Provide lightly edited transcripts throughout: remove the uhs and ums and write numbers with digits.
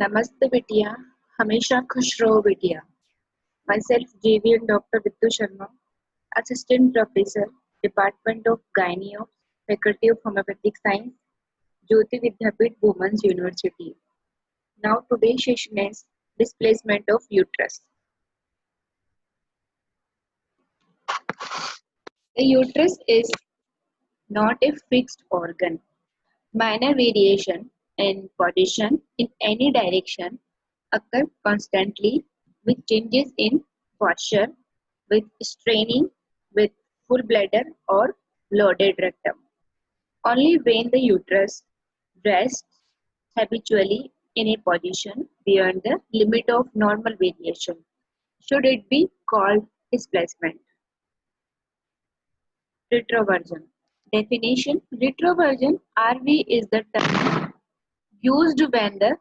नमस्ते बिटिया, हमेशा खुश रहो बिटिया। Myself JVN Dr. Vidhu Sharma, Assistant Professor, Department of Gynae of Faculty of Homeopathic Science, Jyoti Vidyapeeth Women's University. Now today's session is displacement of uterus. The uterus is not a fixed organ. Minor variation in position in any direction occur constantly with changes in posture, with straining, with full bladder or loaded rectum. Only when the uterus rests habitually in a position beyond the limit of normal variation should it be called displacement. Retroversion. Definition: retroversion RV is the term used when the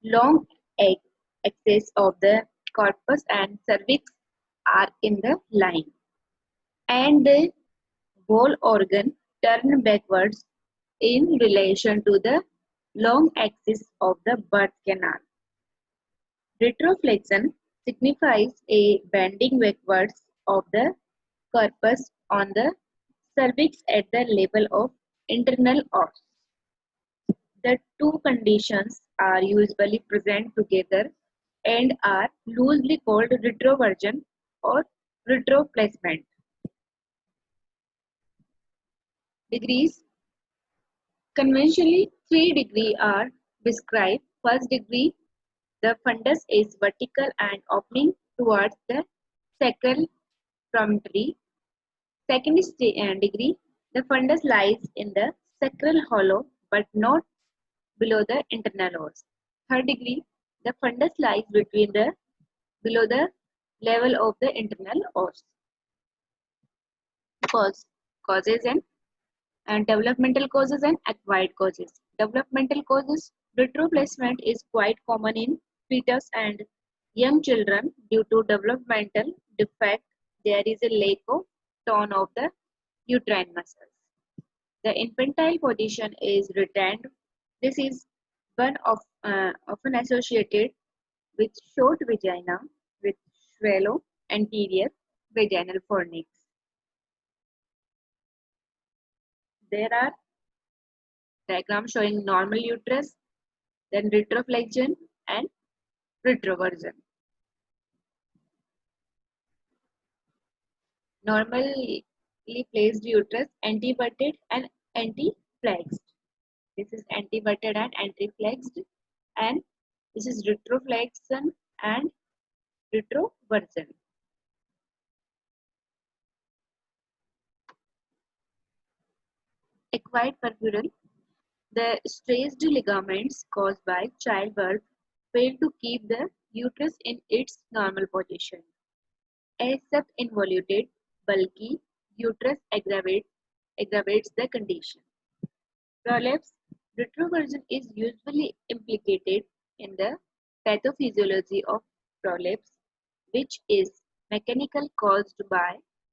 long axis of the corpus and cervix are in the line and the whole organ turn backwards in relation to the long axis of the birth canal. Retroflexion signifies a bending backwards of the corpus on the cervix at the level of internal os. The two conditions are usually present together and are loosely called retroversion or retroplacement. Degrees: conventionally, 3 degrees are described. First degree, the fundus is vertical and opening towards the sacral promontory. Second degree, the fundus lies in the sacral hollow but not below the internal os. Third degree, the fundus lies between the below the level of the internal os. Causes and developmental causes and acquired causes. Developmental causes: retroplacement is quite common in fetus and young children due to developmental defect. There is a lack of tone of the uterine muscles. The infantile position is retained. This is one of often associated with short vagina with shallow anterior vaginal fornix. There are diagrams showing normal uterus, then retroflexion and retroversion. Normally placed uterus, anteverted and anteflexed. This is anteverted and anteflexed, and this is retroflexion and retroversion. Acquired purpural: the stressed ligaments caused by childbirth fail to keep the uterus in its normal position. A subinvoluted, bulky uterus aggravates the condition. Prolapse: retroversion is usually implicated in the pathophysiology of prolapse, which is mechanical caused by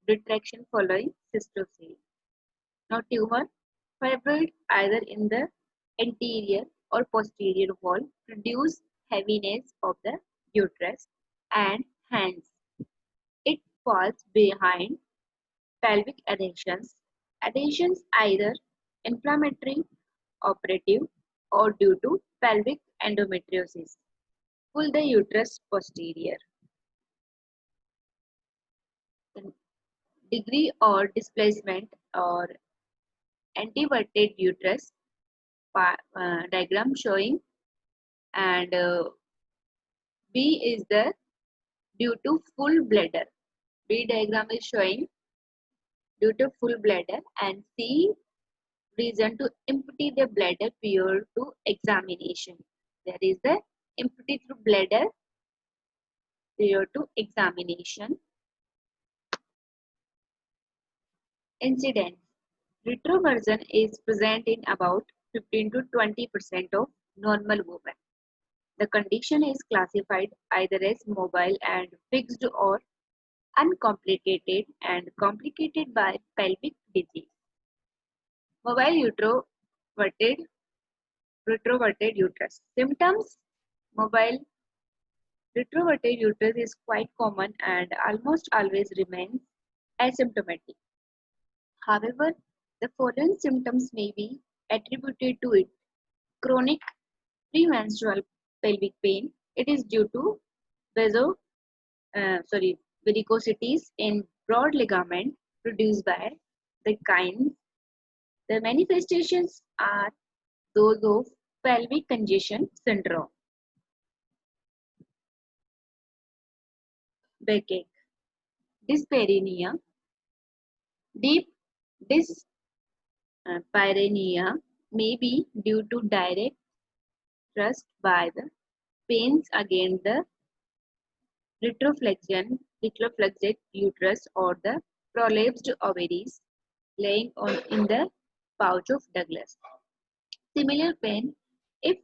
retraction following cystocele. Now tumor: fibroid either in the anterior or posterior wall produce heaviness of the uterus and hence it falls behind pelvic adhesions. Adhesions either inflammatory, operative, or due to pelvic endometriosis. Pull the uterus posterior. The degree or displacement or anteverted uterus diagram showing, and B is the due to full bladder. B diagram is showing due to full bladder, and C reason to empty the bladder prior to examination. There is the empty through bladder prior to examination. Incidence: retroversion is present in about 15 to 20% of normal women. The condition is classified either as mobile and fixed or uncomplicated and complicated by pelvic disease. Mobile retroverted uterus. Symptoms: Mobile retroverted uterus is quite common and almost always remains asymptomatic. However, the following symptoms may be attributed to it. Chronic premenstrual pelvic pain. It is due to vaso, varicosities in broad ligament produced by the gynes. The manifestations are those of pelvic congestion syndrome, backache, dyspareunia, deep dyspareunia may be due to direct thrust by the pains against the retroflexed uterus or the prolapsed ovaries laying on in the pouch of Douglas. Similar pain, if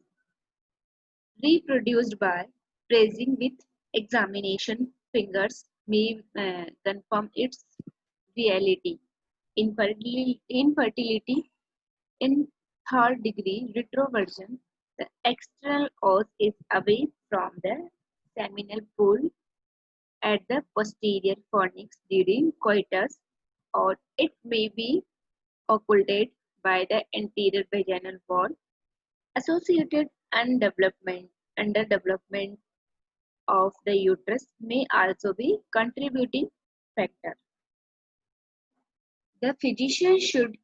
reproduced by pressing with examination fingers, may confirm its reality. Infertility in third degree retroversion, the external os is away from the seminal pool at the posterior fornix during coitus, or it may be occulted by the anterior vaginal wall. Associated underdevelopment of the uterus may also be contributing factor. The physician should,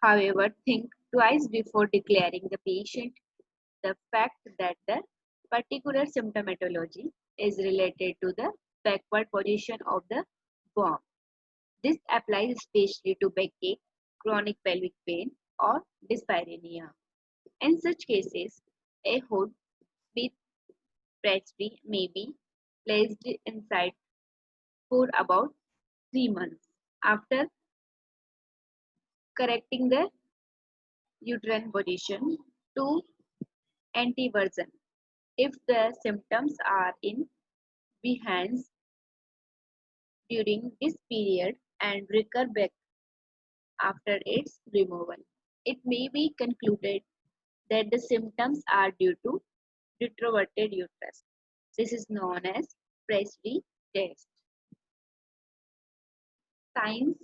however, think twice before declaring the patient the fact that the particular symptomatology is related to the backward position of the womb. This applies especially to backache, chronic pelvic pain, or dyspareunia. In such cases, a hood with breastfeed may be placed inside for about 3 months after correcting the uterine position to anteversion. If the symptoms are in behance during this period and recur back after its removal, it may be concluded that the symptoms are due to retroverted uterus. This is known as Presley test. Signs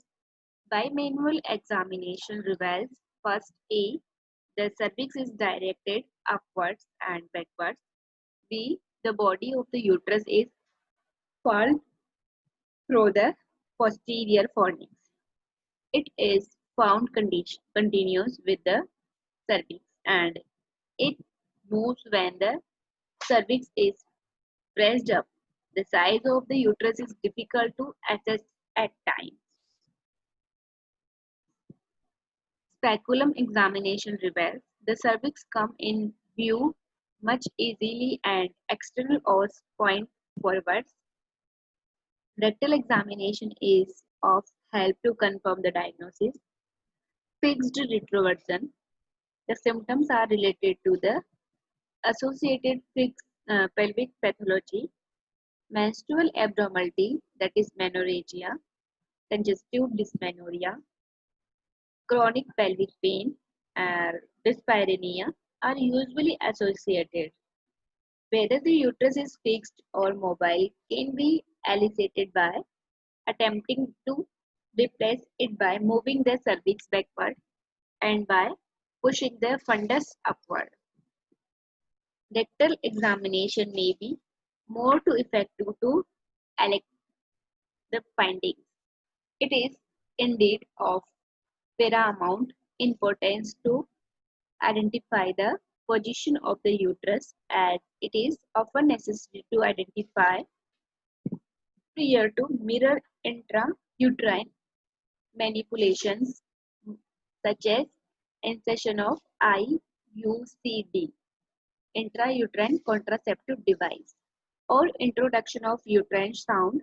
by manual examination reveals first A. The cervix is directed upwards and backwards. B. The body of the uterus is pulled through the posterior fornix. It is found continuous with the cervix and it moves when the cervix is pressed up. The size of the uterus is difficult to assess at times. Speculum examination reveals the cervix come in view much easily and external os point forwards. Rectal examination is of help to confirm the diagnosis. Fixed retroversion. The symptoms are related to the associated fixed pelvic pathology, menstrual abnormality, that is menorrhagia, congestive dysmenorrhea, chronic pelvic pain, and dyspareunia are usually associated. Whether the uterus is fixed or mobile can be elicited by attempting to replace it by moving the cervix backward and by pushing the fundus upward. Rectal examination may be more to effective to elect the findings. It is indeed of paramount importance to identify the position of the uterus, as it is often necessary to identify prior to mirror intrauterine manipulations such as insertion of IUCD, intrauterine contraceptive device, or introduction of uterine sound.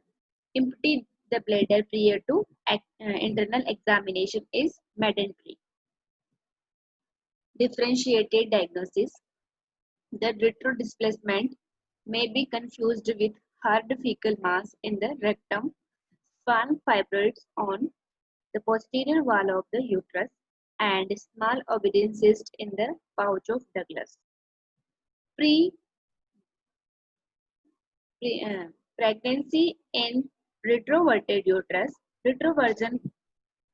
Empty the bladder prior to internal examination is mandatory. Differentiated diagnosis. The retro displacement may be confused with hard fecal mass in the rectum, span fibroids on the posterior wall of the uterus, and small ovarian cyst in the pouch of Douglas. Pregnancy in retroverted uterus. Retroversion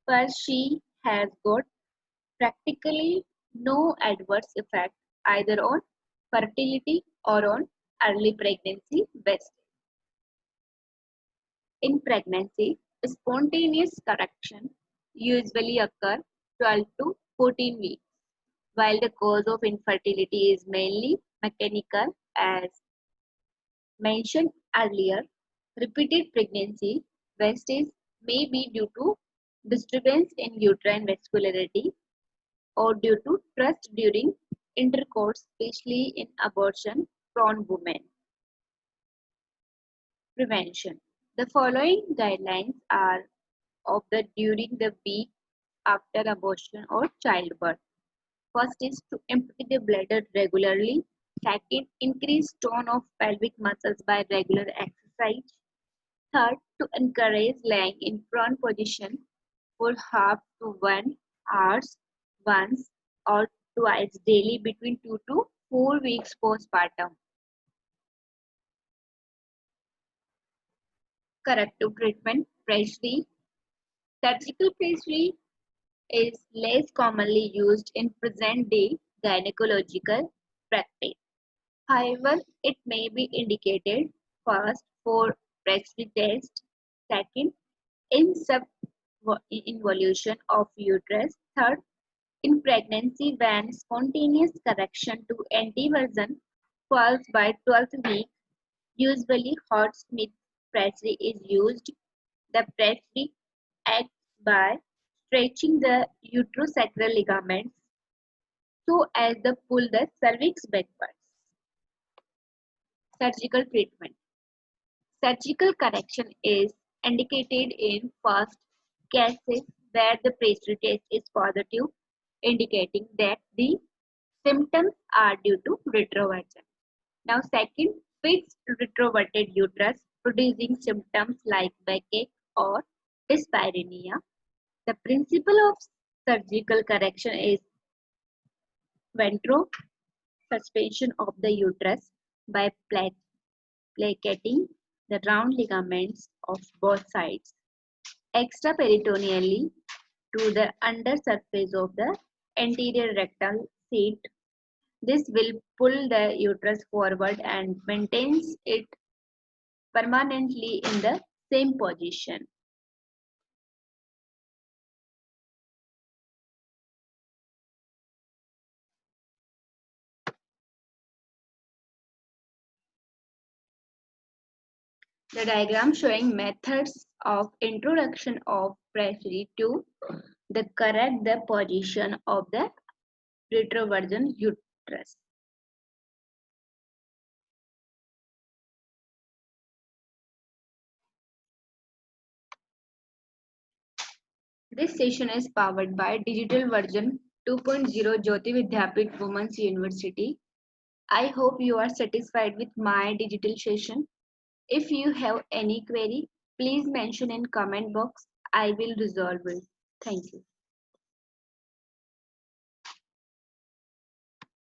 first she has got practically no adverse effect either on fertility or on early pregnancy best. In pregnancy, spontaneous correction usually occur 12 to 14 weeks, while the cause of infertility is mainly mechanical as mentioned earlier. Repeated pregnancy wastage may be due to disturbance in uterine vascularity or due to thrust during intercourse, especially in abortion prone women. Prevention. The following guidelines are of the during the week after abortion or childbirth. First is to empty the bladder regularly. Second, increase tone of pelvic muscles by regular exercise. Third, to encourage lying in prone position for half to 1 hour once or twice daily between 2 to 4 weeks postpartum. Corrective treatment, pressure. Surgical pressure is less commonly used in present-day gynecological practice. However, it may be indicated first for breastfeed test, second in involution of uterus, third in pregnancy when spontaneous correction to anteversion falls by 12th week. Usually hot Smith pressure is used. The pressure acts by stretching the uterosacral ligaments so as to pull the cervix backwards. Surgical treatment. Surgical correction is indicated in first cases where the pressure test is positive, indicating that the symptoms are due to retroversion. Now, second, fixed retroverted uterus producing symptoms like backache or dyspareunia. The principle of surgical correction is ventro suspension of the uterus by placating the round ligaments of both sides extraperitoneally to the under surface of the anterior rectal seat. This will pull the uterus forward and maintains it permanently in the same position. The diagram showing methods of introduction of pressure to correct the position of the retroversion uterus. This session is powered by Digital Version 2.0 Jyoti Vidyapeeth Women's University. I hope you are satisfied with my digital session. If you have any query, please mention in comment box. I will resolve it. Thank you.